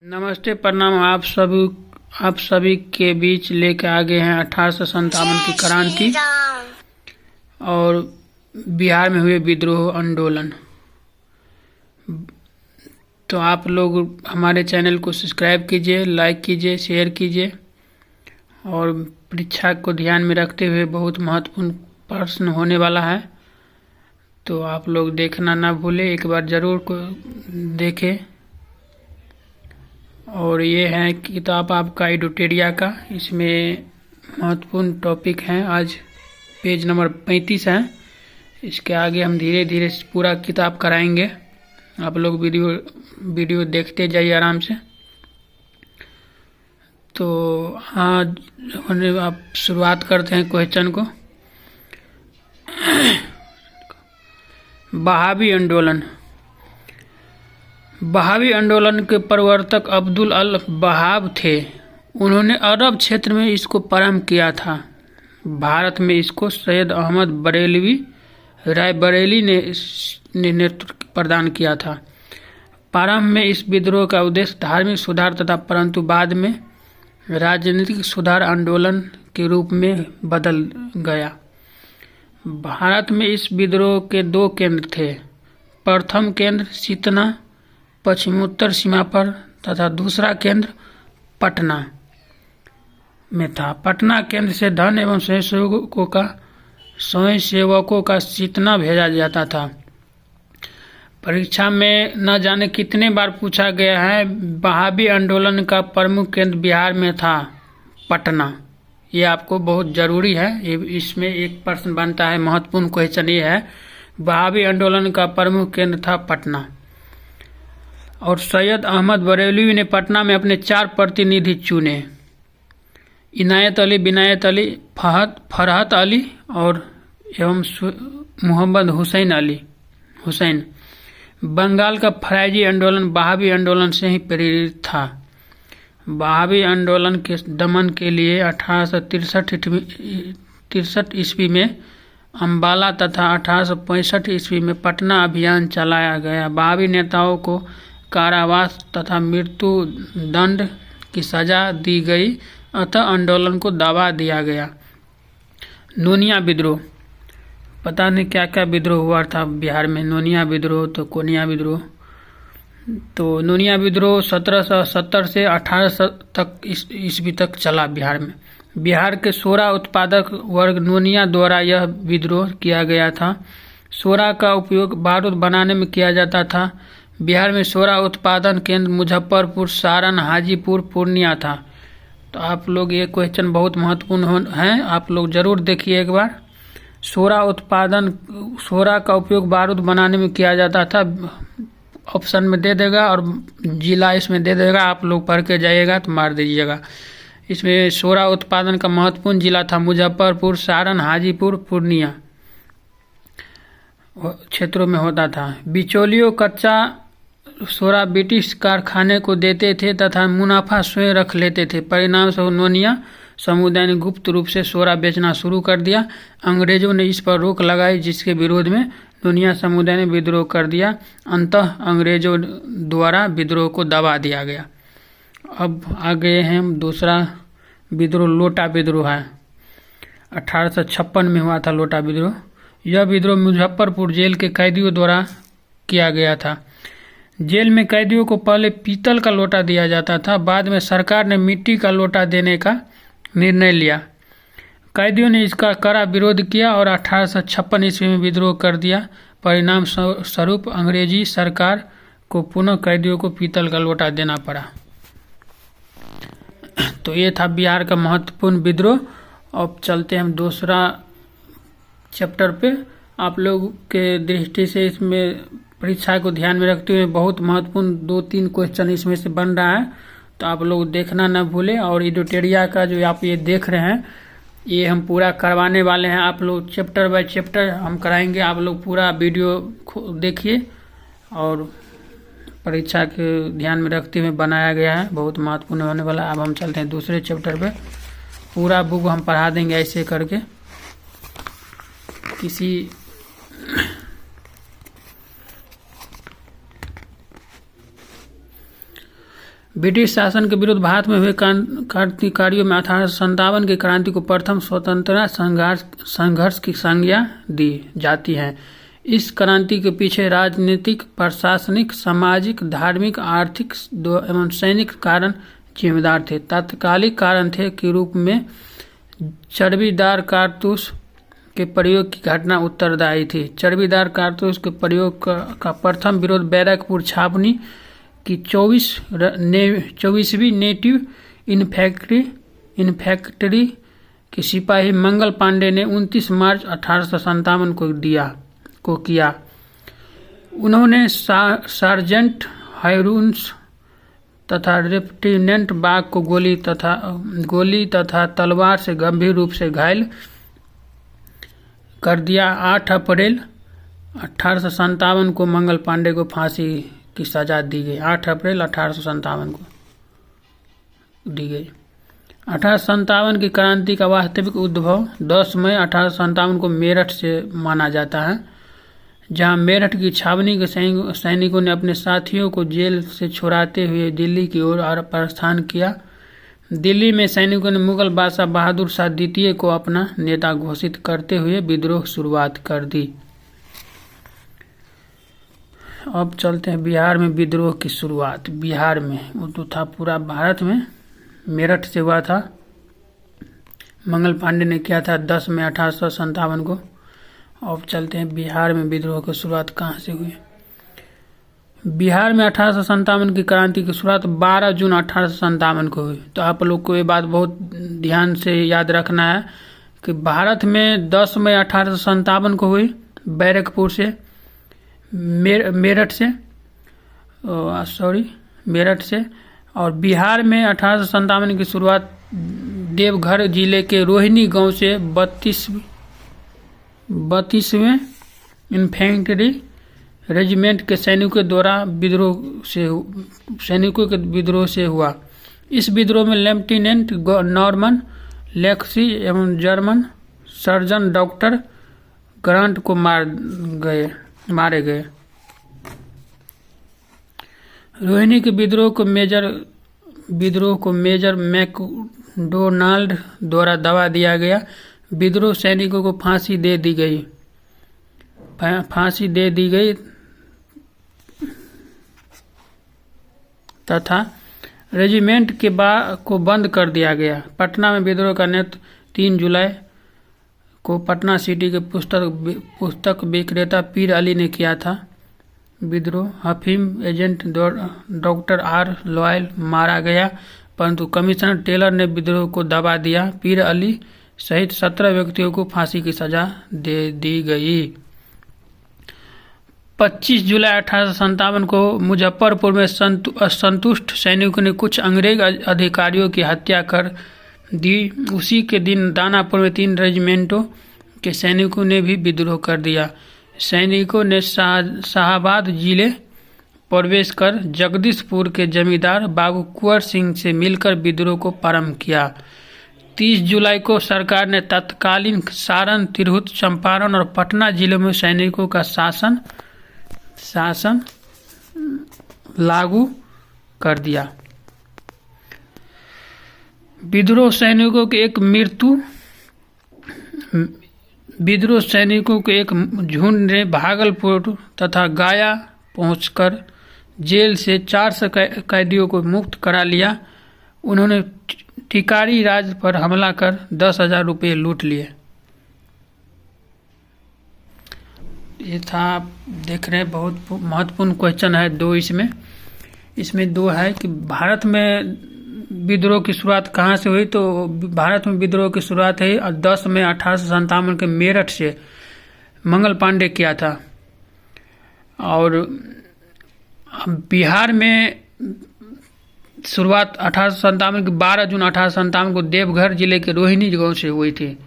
नमस्ते प्रणाम। आप सभी के बीच लेके आ गए हैं 1857 की क्रांति और बिहार में हुए विद्रोह आंदोलन। तो आप लोग हमारे चैनल को सब्सक्राइब कीजिए, लाइक कीजिए, शेयर कीजिए और परीक्षा को ध्यान में रखते हुए बहुत महत्वपूर्ण प्रश्न होने वाला है, तो आप लोग देखना ना भूलें, एक बार ज़रूर को देखें। और ये है किताब आपका एडुटेरिया का, इसमें महत्वपूर्ण टॉपिक हैं। आज पेज नंबर 35 है। इसके आगे हम धीरे धीरे पूरा किताब कराएंगे। आप लोग वीडियो देखते जाइए आराम से। तो हाँ, आप शुरुआत करते हैं क्वेश्चन को। बहावी आंदोलन। बहावी आंदोलन के प्रवर्तक अब्दुल अल बहाव थे। उन्होंने अरब क्षेत्र में इसको प्रारंभ किया था। भारत में इसको सैयद अहमद बरेलवी रायबरेली ने नेतृत्व प्रदान किया था। प्रारंभ में इस विद्रोह का उद्देश्य धार्मिक सुधार तथा परंतु बाद में राजनीतिक सुधार आंदोलन के रूप में बदल गया। भारत में इस विद्रोह के दो केंद्र थे। प्रथम केंद्र सितना पश्चिमोत्तर सीमा पर तथा दूसरा केंद्र पटना में था। पटना केंद्र से धन एवं स्वयंसेवकों का सितना भेजा जाता था। परीक्षा में न जाने कितने बार पूछा गया है। बहावी आंदोलन का प्रमुख केंद्र बिहार में था, पटना। ये आपको बहुत ज़रूरी है, इसमें एक प्रश्न बनता है। महत्वपूर्ण क्वेश्चन ये है, बहावी आंदोलन का प्रमुख केंद्र था पटना। और सैयद अहमद बरेलवी ने पटना में अपने 4 प्रतिनिधि चुने। इनायत अली, बिनायत अली, फरहत अली और एवं मोहम्मद हुसैन। बंगाल का फराइजी आंदोलन बहावी आंदोलन से ही प्रेरित था। बहावी आंदोलन के दमन के लिए 1863 ईस्वी में अम्बाला तथा 1865 ईस्वी में पटना अभियान चलाया गया। बहावी नेताओं को कारावास तथा मृत्यु दंड की सजा दी गई, अतः आंदोलन को दबा दिया गया। नोनिया विद्रोह। पता नहीं क्या क्या विद्रोह हुआ था बिहार में। नोनिया विद्रोह तो कोनिया विद्रोह। तो नोनिया विद्रोह 1770 से 1800 तक ईस्वी तक चला बिहार में। बिहार के सोरा उत्पादक वर्ग नोनिया द्वारा यह विद्रोह किया गया था। सोरा का उपयोग बारूद बनाने में किया जाता था। बिहार में सोरा उत्पादन केंद्र मुजफ्फरपुर, सारण, हाजीपुर, पूर्णिया था। तो आप लोग, ये क्वेश्चन बहुत महत्वपूर्ण है, आप लोग जरूर देखिए एक बार। सोरा का उपयोग बारूद बनाने में किया जाता था। ऑप्शन में दे देगा और जिला इसमें दे देगा, आप लोग पढ़ के जाइएगा तो मार दीजिएगा। इसमें सोरा उत्पादन का महत्वपूर्ण जिला था मुजफ्फरपुर, सारण, हाजीपुर, पूर्णिया क्षेत्रों में होता था। बिचौलियों कच्चा सोरा ब्रिटिश कारखाने को देते थे तथा मुनाफा स्वयं रख लेते थे। परिणाम स्वरूप नोनिया समुदाय ने गुप्त रूप से सोरा बेचना शुरू कर दिया। अंग्रेजों ने इस पर रोक लगाई, जिसके विरोध में नोनिया समुदाय ने विद्रोह कर दिया। अंततः अंग्रेजों द्वारा विद्रोह को दबा दिया गया। अब आ गए हैं हम दूसरा विद्रोह, लोटा विद्रोह है। 1856 में हुआ था लोटा विद्रोह। यह विद्रोह मुजफ्फरपुर जेल के कैदियों द्वारा किया गया था। जेल में कैदियों को पहले पीतल का लोटा दिया जाता था, बाद में सरकार ने मिट्टी का लोटा देने का निर्णय लिया। कैदियों ने इसका कड़ा विरोध किया और 1856 ईस्वी में विद्रोह कर दिया। परिणाम स्वरूप अंग्रेजी सरकार को पुनः कैदियों को पीतल का लोटा देना पड़ा। तो ये था बिहार का महत्वपूर्ण विद्रोह। अब चलते हैं हम दूसरा चैप्टर पे। आप लोग के दृष्टि से इसमें परीक्षा को ध्यान में रखते हुए बहुत महत्वपूर्ण 2-3 क्वेश्चन इसमें से बन रहा है, तो आप लोग देखना ना भूलें। और एडुटेरिया का जो आप ये देख रहे हैं, ये हम पूरा करवाने वाले हैं। आप लोग चैप्टर बाय चैप्टर हम कराएंगे। आप लोग पूरा वीडियो देखिए और परीक्षा के ध्यान में रखते हुए बनाया गया है, बहुत महत्वपूर्ण होने वाला है। अब हम चलते हैं दूसरे चैप्टर पे। पूरा बुक हम पढ़ा देंगे ऐसे करके। किसी ब्रिटिश शासन के विरुद्ध भारत में हुए क्रांतिकारियों में 1857 की क्रांति को प्रथम स्वतंत्रता संघर्ष की संज्ञा दी जाती है। इस क्रांति के पीछे राजनीतिक, प्रशासनिक, सामाजिक, धार्मिक, आर्थिक एवं सैनिक कारण जिम्मेदार थे। तात्कालिक कारण थे के रूप में चर्बीदार कारतूस के प्रयोग की घटना उत्तरदायी थी। चर्बीदार कारतूस के प्रयोग का प्रथम विरोध बैरकपुर छावनी की 24वीं नेटिव इन्फैंट्री के सिपाही मंगल पांडे ने 29 मार्च 1857 को किया। उन्होंने सार्जेंट हायरून्स तथा लेफ्टिनेंट बाग को गोली तथा तलवार से गंभीर रूप से घायल कर दिया। 8 अप्रैल 1857 को मंगल पांडे को फांसी की सजा दी गई। 8 अप्रैल 1857 को दी गई। 1857 की क्रांति का वास्तविक उद्भव 10 मई 1857 को मेरठ से माना जाता है, जहां मेरठ की छावनी के सैनिकों ने अपने साथियों को जेल से छुड़ाते हुए दिल्ली की ओर प्रस्थान किया। दिल्ली में सैनिकों ने मुगल बादशाह बहादुर शाह द्वितीय को अपना नेता घोषित करते हुए विद्रोह शुरुआत कर दी। अब चलते हैं बिहार में विद्रोह की शुरुआत। बिहार में वो तो था पूरा भारत में, मेरठ से हुआ था। मंगल पांडे ने किया था 10 मई 1857 को। अब चलते हैं बिहार में विद्रोह की शुरुआत कहाँ से हुई। बिहार में 1857 की क्रांति की शुरुआत 12 जून 1857 को हुई। तो आप लोग को ये बात बहुत ध्यान से याद रखना है कि भारत में 10 मई 1857 को हुई बैरकपुर से, मेरठ से। और बिहार में 1857 की शुरुआत देवघर जिले के रोहिणी गांव से 32वें इन्फेंट्री रेजिमेंट के सैनिकों द्वारा विद्रोह से हुआ। इस विद्रोह में लेफ्टिनेंट नॉर्मन लेक्सी एवं जर्मन सर्जन डॉक्टर ग्रांट को मारे गए। रोहिणी के विद्रोह को मेजर मैकडोनाल्ड द्वारा दबा दिया गया। विद्रोह सैनिकों को फांसी दे दी गई तथा रेजिमेंट को बंद कर दिया गया। पटना में विद्रोह का नेतृत्व 3 जुलाई को पटना सिटी के पुस्तक विक्रेता पीर अली ने किया था। विद्रोह हफीम एजेंट डॉक्टर आर लॉयल मारा गया, परंतु कमिश्नर टेलर ने विद्रोह को दबा दिया। पीर अली सहित 17 व्यक्तियों को फांसी की सजा दे दी गई। 25 जुलाई 1857 को मुजफ्फरपुर में असंतुष्ट सैनिकों ने कुछ अंग्रेज अधिकारियों की हत्या कर दी। उसी के दिन दानापुर में 3 रेजिमेंटों के सैनिकों ने भी विद्रोह कर दिया। सैनिकों ने शाहाबाद जिले प्रवेश कर जगदीशपुर के जमींदार बाबू कुंवर सिंह से मिलकर विद्रोह को प्रारंभ किया। 30 जुलाई को सरकार ने तत्कालीन सारण, तिरहुत, चंपारण और पटना जिलों में सैनिकों का शासन लागू कर दिया। विद्रोह सैनिकों के एक झुंड ने भागलपुर तथा गया पहुंचकर जेल से 400 कैदियों को मुक्त करा लिया। उन्होंने टिकारी राज पर हमला कर 10,000 रुपये लूट लिए। ये था, आप देख रहे हैं, बहुत महत्वपूर्ण क्वेश्चन है 2 इसमें 2 है कि भारत में विद्रोह की शुरुआत कहाँ से हुई। तो भारत में विद्रोह की शुरुआत है 10 मई 1857 के मेरठ से मंगल पांडे किया था। और बिहार में शुरुआत 1857 की 12 जून 1857 को देवघर जिले के रोहिणी गांव से हुई थी।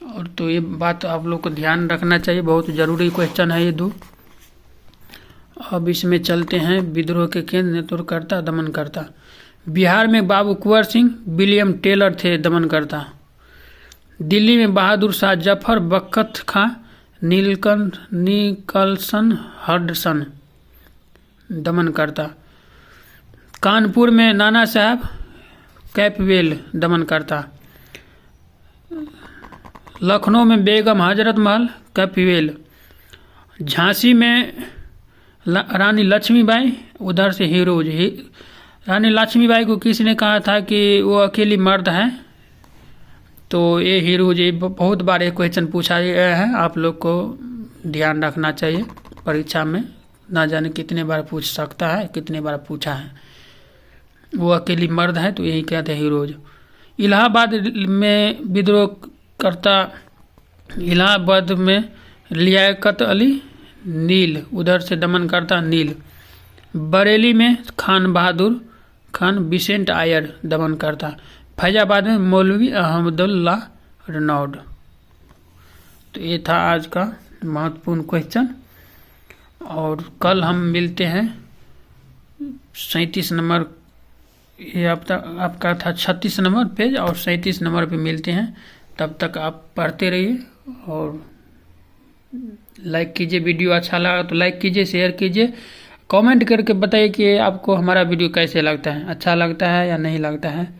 और तो ये बात आप लोग को ध्यान रखना चाहिए, बहुत ज़रूरी क्वेश्चन है ये 2। अब इसमें चलते हैं विद्रोह के केंद्र नेतृत्वकर्ता दमनकर्ता। बिहार में बाबू कुंवर सिंह, विलियम टेलर थे दमनकर्ता। दिल्ली में बहादुर शाह जफर, बख्त खां, निकलसन हडसन दमनकर्ता। कानपुर में नाना साहब कैपवेल दमनकर्ता। लखनऊ में बेगम हजरत महल कैपवेल। झांसी में रानी लक्ष्मीबाई, उधर से हीरोज। रानी लक्ष्मीबाई को किसने कहा था कि वो अकेली मर्द है? तो ये हीरोज, ये बहुत बार ये क्वेश्चन पूछा गया है, आप लोग को ध्यान रखना चाहिए परीक्षा में, ना जाने कितने बार पूछ सकता है, कितने बार पूछा है। वो अकेली मर्द है तो यही कहते हैं हीरोज। इलाहाबाद में विद्रोह करता, इलाहाबाद में लियाकत अली नील, उधर से दमन करता नील। बरेली में खान बहादुर खान बिसेंट आयर दमन करता। फैजाबाद में मौलवी अहमदुल्ला रनौड। तो ये था आज का महत्वपूर्ण क्वेश्चन। और कल हम मिलते हैं 37 नंबर, ये आपका था 36 नंबर पेज, और 37 नंबर पे मिलते हैं। तब तक आप पढ़ते रहिए और लाइक कीजिए। वीडियो अच्छा लगा तो लाइक कीजिए, शेयर कीजिए, कमेंट करके बताइए कि आपको हमारा वीडियो कैसे लगता है, अच्छा लगता है या नहीं लगता है।